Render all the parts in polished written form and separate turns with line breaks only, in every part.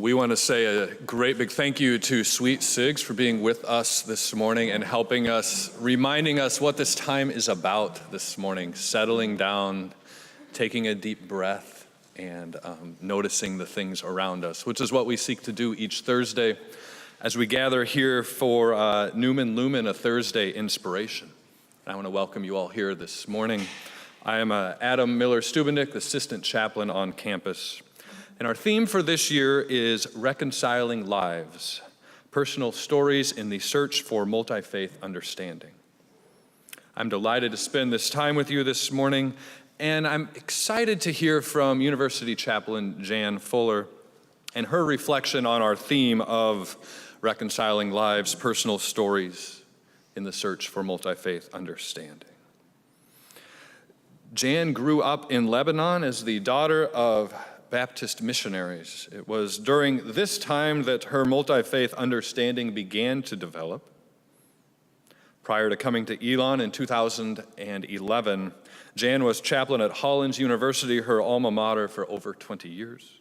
We want to say a great big thank you to Sweet Sigs for being with us this morning and helping us, reminding us what this time is about this morning, settling down, taking a deep breath, and noticing the things around us, which is what we seek to do each Thursday as we gather here for Numen, Lumen, a Thursday inspiration. And I want to welcome you all here this morning. I am Adam Miller-Stubendick, assistant chaplain on campus. And our theme for this year is Reconciling Lives, Personal Stories in the Search for Multi-Faith Understanding. I'm delighted to spend this time with you this morning, and I'm excited to hear from University Chaplain Jan Fuller and her reflection on our theme of Reconciling Lives, Personal Stories in the Search for Multi-Faith Understanding. Jan grew up in Lebanon as the daughter of Baptist missionaries. It was during this time that her multi-faith understanding began to develop. Prior to coming to Elon in 2011, Jan was chaplain at Hollins University, her alma mater, for over 20 years.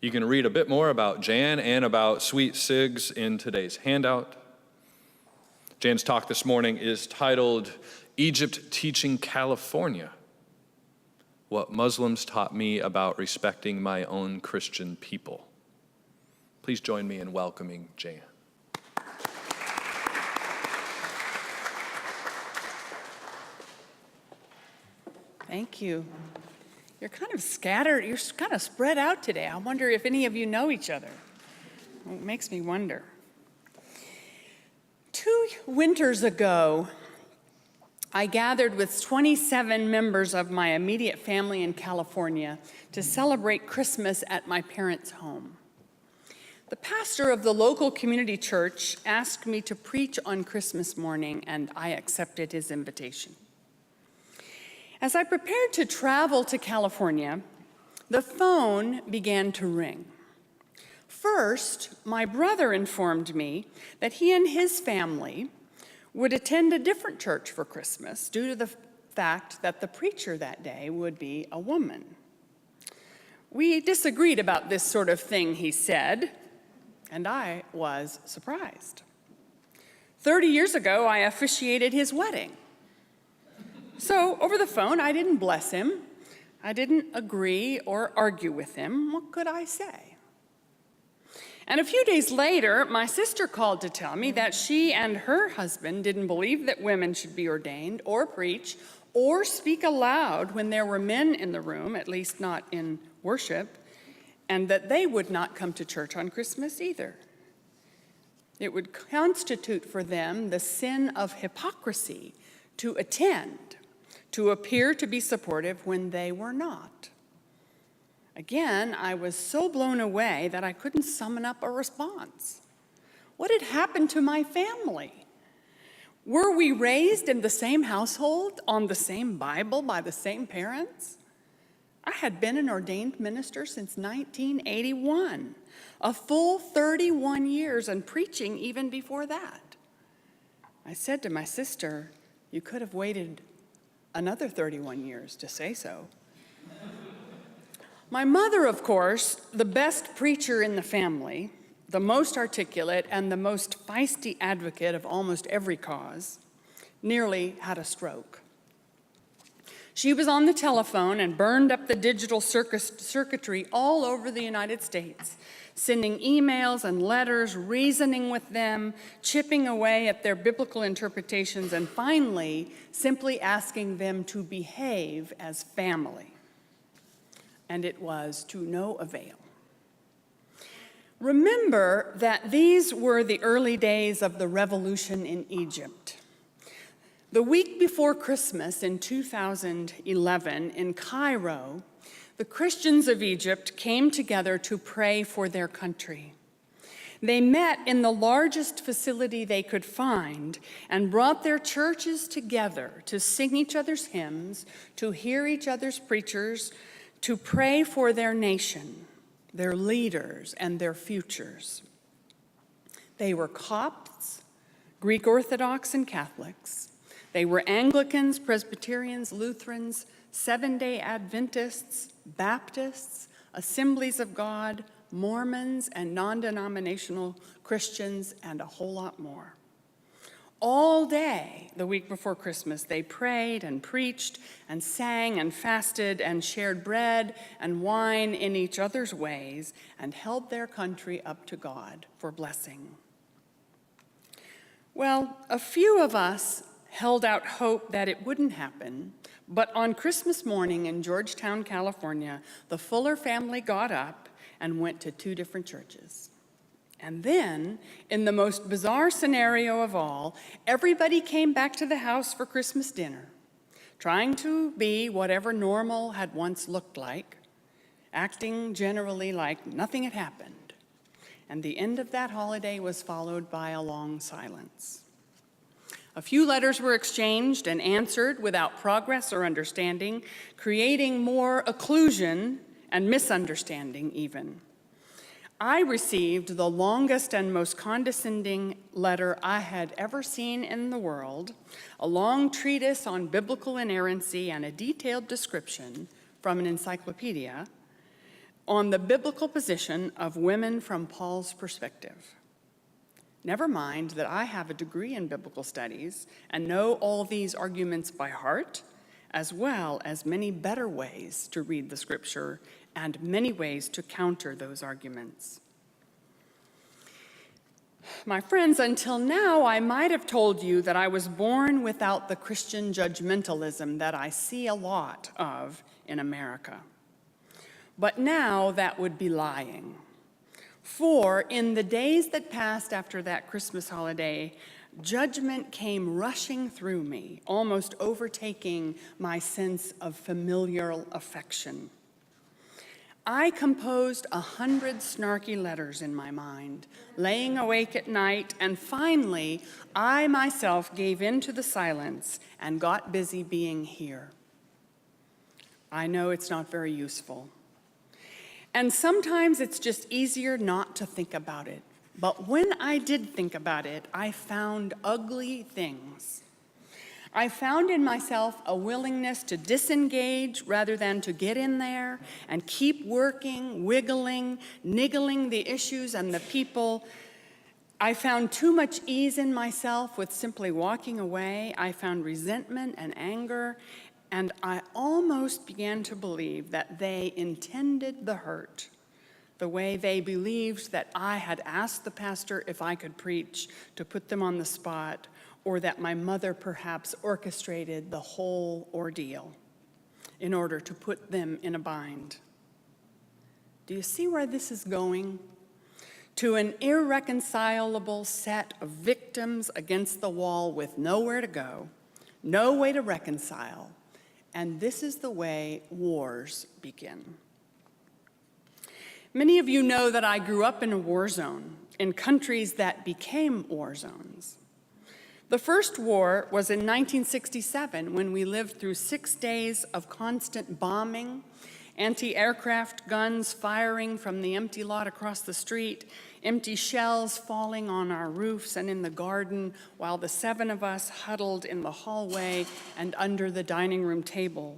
You can read a bit more about Jan and about Sweet Sigs in today's handout. Jan's talk this morning is titled, Egypt Teaching California, What Muslims Taught Me About Respecting My Own Christian People. Please join me in welcoming Jan.
Thank you. You're kind of scattered, you're kind of spread out today. I wonder if any of you know each other. Well, it makes me wonder. 2 winters ago, I gathered with 27 members of my immediate family in California to celebrate Christmas at my parents' home. The pastor of the local community church asked me to preach on Christmas morning, and I accepted his invitation. As I prepared to travel to California, the phone began to ring. First, my brother informed me that he and his family would attend a different church for Christmas due to the fact that the preacher that day would be a woman. We disagreed about this sort of thing, he said, and I was surprised. 30 years ago, I officiated his wedding. So over the phone, I didn't bless him. I didn't agree or argue with him. What could I say? And a few days later, my sister called to tell me that she and her husband didn't believe that women should be ordained or preach or speak aloud when there were men in the room, at least not in worship, and that they would not come to church on Christmas either. It would constitute for them the sin of hypocrisy to attend, to appear to be supportive when they were not. Again, I was so blown away that I couldn't summon up a response. What had happened to my family? Were we raised in the same household, on the same Bible, by the same parents? I had been an ordained minister since 1981, a full 31 years, and preaching even before that. I said to my sister, you could have waited another 31 years to say so. My mother, of course, the best preacher in the family, the most articulate and the most feisty advocate of almost every cause, nearly had a stroke. She was on the telephone and burned up the digital circuitry all over the United States, sending emails and letters, reasoning with them, chipping away at their biblical interpretations, and finally simply asking them to behave as family. And it was to no avail. Remember that these were the early days of the revolution in Egypt. The week before Christmas in 2011 in Cairo, the Christians of Egypt came together to pray for their country. They met in the largest facility they could find and brought their churches together to sing each other's hymns, to hear each other's preachers, to pray for their nation, their leaders, and their futures. They were Copts, Greek Orthodox, and Catholics. They were Anglicans, Presbyterians, Lutherans, Seventh-day Adventists, Baptists, Assemblies of God, Mormons and non-denominational Christians, and a whole lot more. All day the week before Christmas, they prayed and preached and sang and fasted and shared bread and wine in each other's ways and held their country up to God for blessing. Well, a few of us held out hope that it wouldn't happen, but on Christmas morning in Georgetown, California, the Fuller family got up and went to 2 different churches. And then, in the most bizarre scenario of all, everybody came back to the house for Christmas dinner, trying to be whatever normal had once looked like, acting generally like nothing had happened. And the end of that holiday was followed by a long silence. A few letters were exchanged and answered without progress or understanding, creating more occlusion and misunderstanding even. I received the longest and most condescending letter I had ever seen in the world, a long treatise on biblical inerrancy and a detailed description from an encyclopedia on the biblical position of women from Paul's perspective. Never mind that I have a degree in biblical studies and know all these arguments by heart, as well as many better ways to read the scripture and many ways to counter those arguments. My friends, until now, I might have told you that I was born without the Christian judgmentalism that I see a lot of in America. But now that would be lying. For in the days that passed after that Christmas holiday, judgment came rushing through me, almost overtaking my sense of familial affection. I composed 100 snarky letters in my mind, laying awake at night, and finally, I myself gave in to the silence and got busy being here. I know it's not very useful. And sometimes it's just easier not to think about it. But when I did think about it, I found ugly things. I found in myself a willingness to disengage rather than to get in there and keep working, wiggling, niggling the issues and the people. I found too much ease in myself with simply walking away. I found resentment and anger, and I almost began to believe that they intended the hurt, the way they believed that I had asked the pastor if I could preach to put them on the spot, or that my mother perhaps orchestrated the whole ordeal in order to put them in a bind. Do you see where this is going? To an irreconcilable set of victims against the wall with nowhere to go, no way to reconcile, and this is the way wars begin. Many of you know that I grew up in a war zone, in countries that became war zones. The first war was in 1967 when we lived through 6 days of constant bombing, anti-aircraft guns firing from the empty lot across the street, empty shells falling on our roofs and in the garden, while the 7 of us huddled in the hallway and under the dining room table.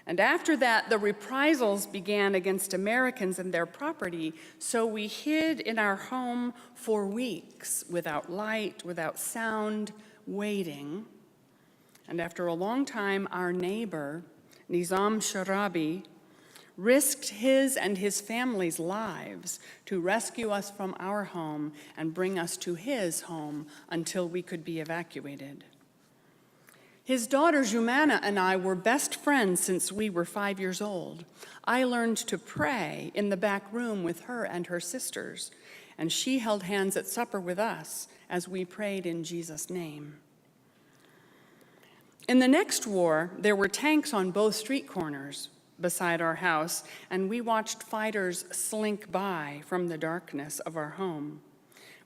And after that, the reprisals began against Americans and their property, so we hid in our home for weeks without light, without sound, waiting. And after a long time, our neighbor, Nizam Sharabi, risked his and his family's lives to rescue us from our home and bring us to his home until we could be evacuated. His daughter, Jumana, and I were best friends since we were 5 years old. I learned to pray in the back room with her and her sisters, and she held hands at supper with us as we prayed in Jesus' name. In the next war, there were tanks on both street corners beside our house, and we watched fighters slink by from the darkness of our home.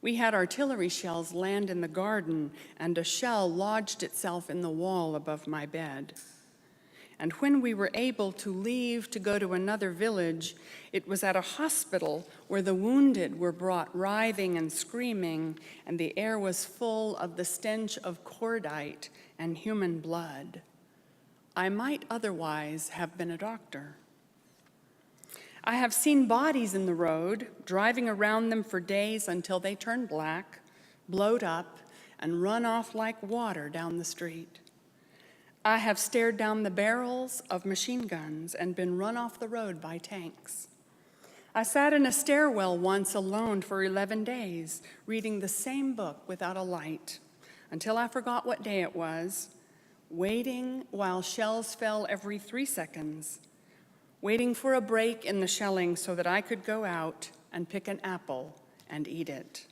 We had artillery shells land in the garden, and a shell lodged itself in the wall above my bed. And when we were able to leave to go to another village, it was at a hospital where the wounded were brought writhing and screaming, and the air was full of the stench of cordite and human blood. I might otherwise have been a doctor. I have seen bodies in the road, driving around them for days until they turn black, blowed up, and run off like water down the street. I have stared down the barrels of machine guns and been run off the road by tanks. I sat in a stairwell once alone for 11 days, reading the same book without a light, until I forgot what day it was, waiting while shells fell every 3 seconds, waiting for a break in the shelling so that I could go out and pick an apple and eat it.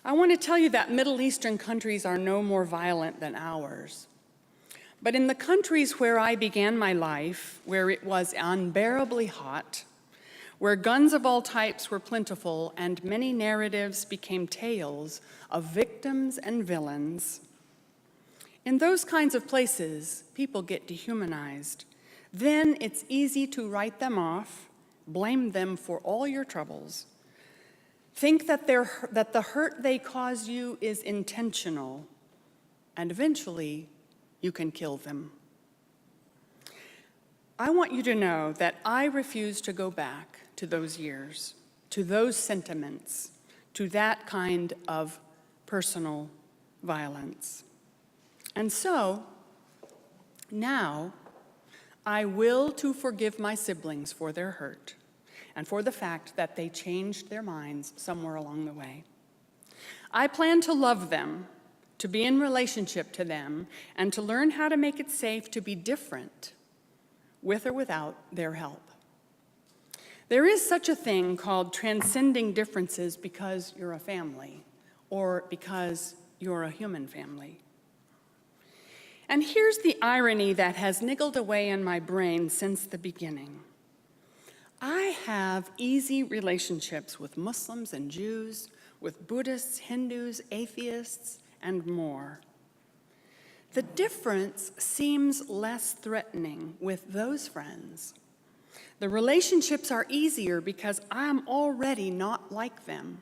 I want to tell you that Middle Eastern countries are no more violent than ours. But in the countries where I began my life, where it was unbearably hot, where guns of all types were plentiful and many narratives became tales of victims and villains, in those kinds of places, people get dehumanized. Then it's easy to write them off, blame them for all your troubles, think that the hurt they cause you is intentional, and eventually you can kill them. I want you to know that I refuse to go back to those years, to those sentiments, to that kind of personal violence. And so, now, I will to forgive my siblings for their hurt and for the fact that they changed their minds somewhere along the way. I plan to love them, to be in relationship to them, and to learn how to make it safe to be different, with or without their help. There is such a thing called transcending differences because you're a family, or because you're a human family. And here's the irony that has niggled away in my brain since the beginning. I have easy relationships with Muslims and Jews, with Buddhists, Hindus, atheists, and more. The difference seems less threatening with those friends. The relationships are easier because I'm already not like them,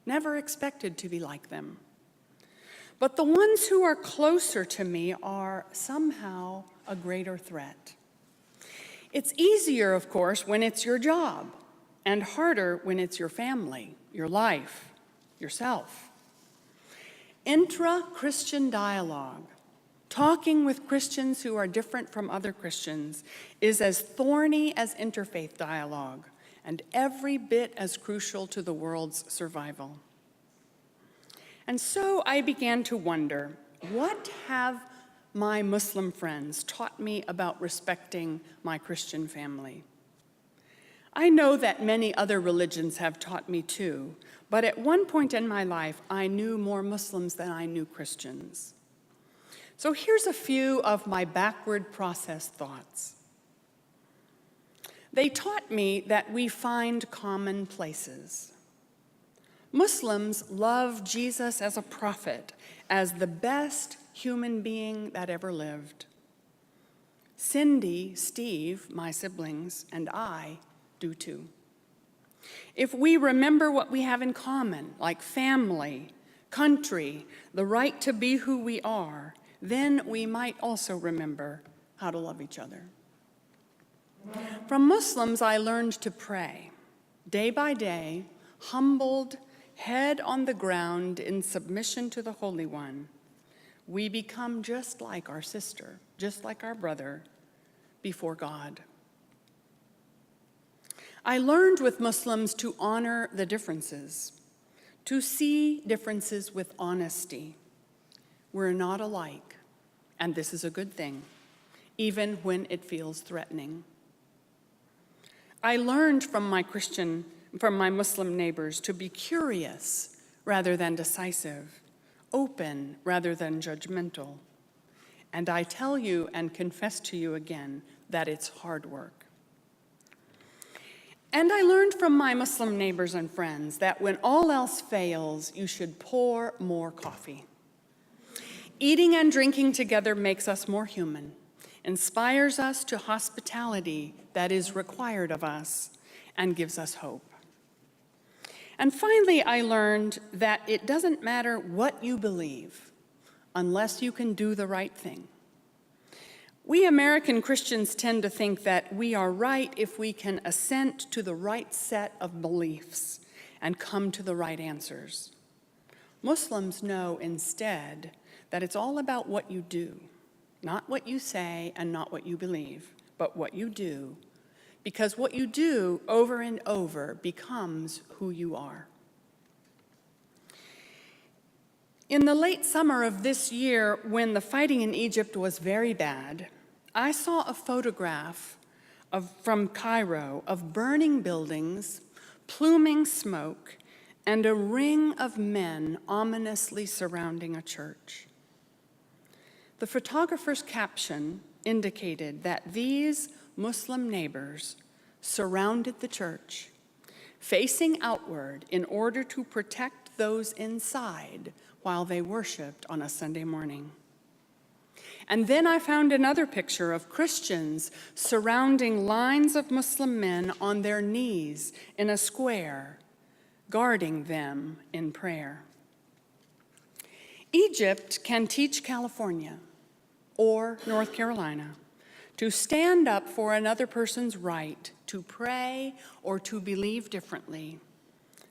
never expected to be like them. But the ones who are closer to me are somehow a greater threat. It's easier, of course, when it's your job, and harder when it's your family, your life, yourself. Intra-Christian dialogue, talking with Christians who are different from other Christians, is as thorny as interfaith dialogue, and every bit as crucial to the world's survival. And so I began to wonder, what have my Muslim friends taught me about respecting my Christian family? I know that many other religions have taught me too, but at one point in my life, I knew more Muslims than I knew Christians. So here's a few of my backward processed thoughts. They taught me that we find common places. Muslims love Jesus as a prophet, as the best human being that ever lived. Cindy, Steve, my siblings, and I do too. If we remember what we have in common, like family, country, the right to be who we are, then we might also remember how to love each other. From Muslims, I learned to pray, day by day, humbled, head on the ground in submission to the Holy One. We become just like our sister, just like our brother, before God. I learned with Muslims to honor the differences, to see differences with honesty. We're not alike, and this is a good thing, even when it feels threatening. I learned from my Muslim neighbors to be curious rather than decisive, open rather than judgmental. And I tell you and confess to you again that it's hard work. And I learned from my Muslim neighbors and friends that when all else fails, you should pour more coffee. Eating and drinking together makes us more human, inspires us to hospitality that is required of us, and gives us hope. And finally, I learned that it doesn't matter what you believe unless you can do the right thing. We American Christians tend to think that we are right if we can assent to the right set of beliefs and come to the right answers. Muslims know instead that it's all about what you do, not what you say and not what you believe, but what you do, because what you do over and over becomes who you are. In the late summer of this year, when the fighting in Egypt was very bad, I saw a photograph from Cairo of burning buildings, pluming smoke, and a ring of men ominously surrounding a church. The photographer's caption indicated that these Muslim neighbors surrounded the church, facing outward in order to protect those inside while they worshiped on a Sunday morning. And then I found another picture of Christians surrounding lines of Muslim men on their knees in a square, guarding them in prayer. Egypt can teach California or North Carolina to stand up for another person's right to pray or to believe differently,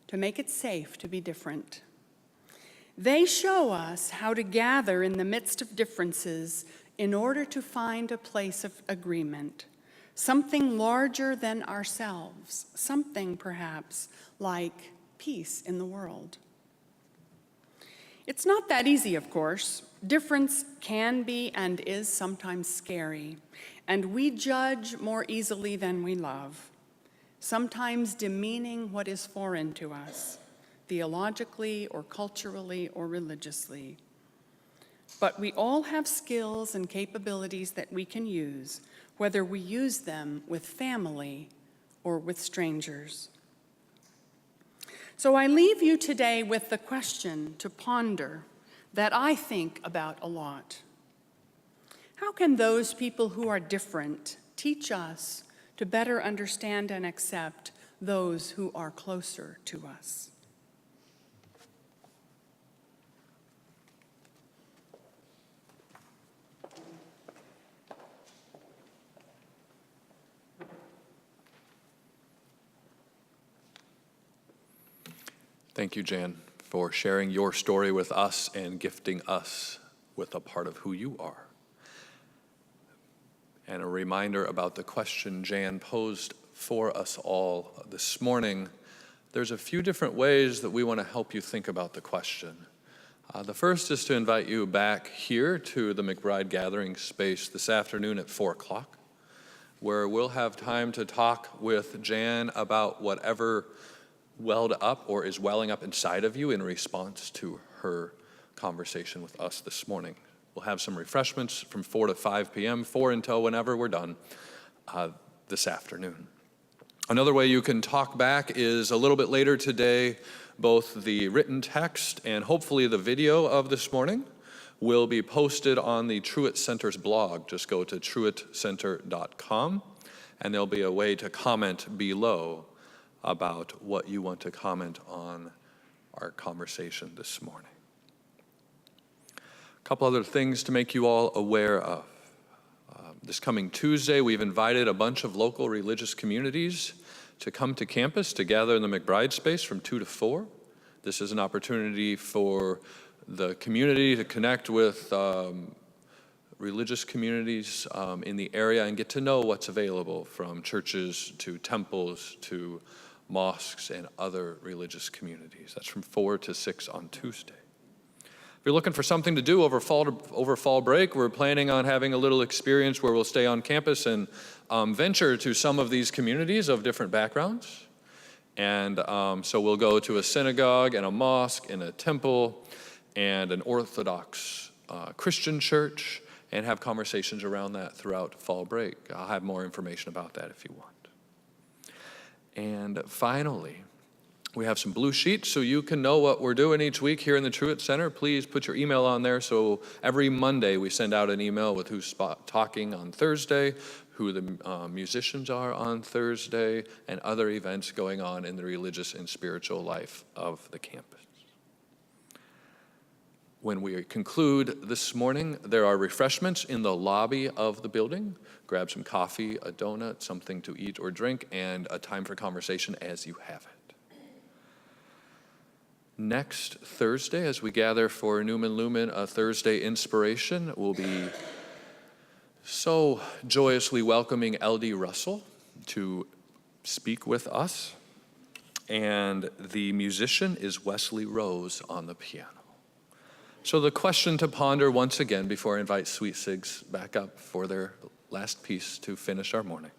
to make it safe to be different. They show us how to gather in the midst of differences in order to find a place of agreement, something larger than ourselves, something perhaps like peace in the world. It's not that easy, of course. Difference can be and is sometimes scary, and we judge more easily than we love, sometimes demeaning what is foreign to us, theologically or culturally or religiously. But we all have skills and capabilities that we can use, whether we use them with family or with strangers. So I leave you today with the question to ponder that I think about a lot. How can those people who are different teach us to better understand and accept those who are closer to us?
Thank you, Jan, for sharing your story with us and gifting us with a part of who you are. And a reminder about the question Jan posed for us all this morning. There's a few different ways that we want to help you think about the question. The first is to invite you back here to the McBride Gathering space this afternoon at 4 o'clock, where we'll have time to talk with Jan about whatever welled up or is welling up inside of you in response to her conversation with us this morning. We'll have some refreshments from 4 to 5 p.m., 4 until whenever we're done this afternoon. Another way you can talk back is a little bit later today. Both the written text and hopefully the video of this morning will be posted on the Truett Center's blog. Just go to truettcenter.com, and there'll be a way to comment below about what you want to comment on our conversation this morning. A couple other things to make you all aware of. This coming Tuesday, we've invited a bunch of local religious communities to come to campus to gather in the McBride space from 2 to 4. This is an opportunity for the community to connect with religious communities in the area and get to know what's available, from churches to temples to mosques and other religious communities. That's from 4 to 6 on Tuesday. If you're looking for something to do over fall break, we're planning on having a little experience where we'll stay on campus and venture to some of these communities of different backgrounds. And so we'll go to a synagogue and a mosque and a temple and an Orthodox Christian church and have conversations around that throughout fall break. I'll have more information about that if you want. And finally, we have some blue sheets so you can know what we're doing each week here in the Truett Center. Please put your email on there, so every Monday we send out an email with who's talking on Thursday, who the musicians are on Thursday, and other events going on in the religious and spiritual life of the campus. When we conclude this morning, there are refreshments in the lobby of the building. Grab some coffee, a donut, something to eat or drink, and a time for conversation as you have it. Next Thursday, as we gather for Numen Lumen, a Thursday inspiration, we'll be so joyously welcoming L.D. Russell to speak with us. And the musician is Wesley Rose on the piano. So the question to ponder once again before I invite Sweet Sigs back up for their last piece to finish our morning.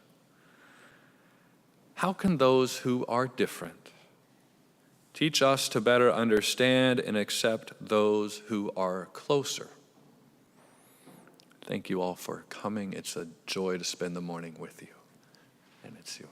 How can those who are different teach us to better understand and accept those who are closer? Thank you all for coming. It's a joy to spend the morning with you, and it's yours.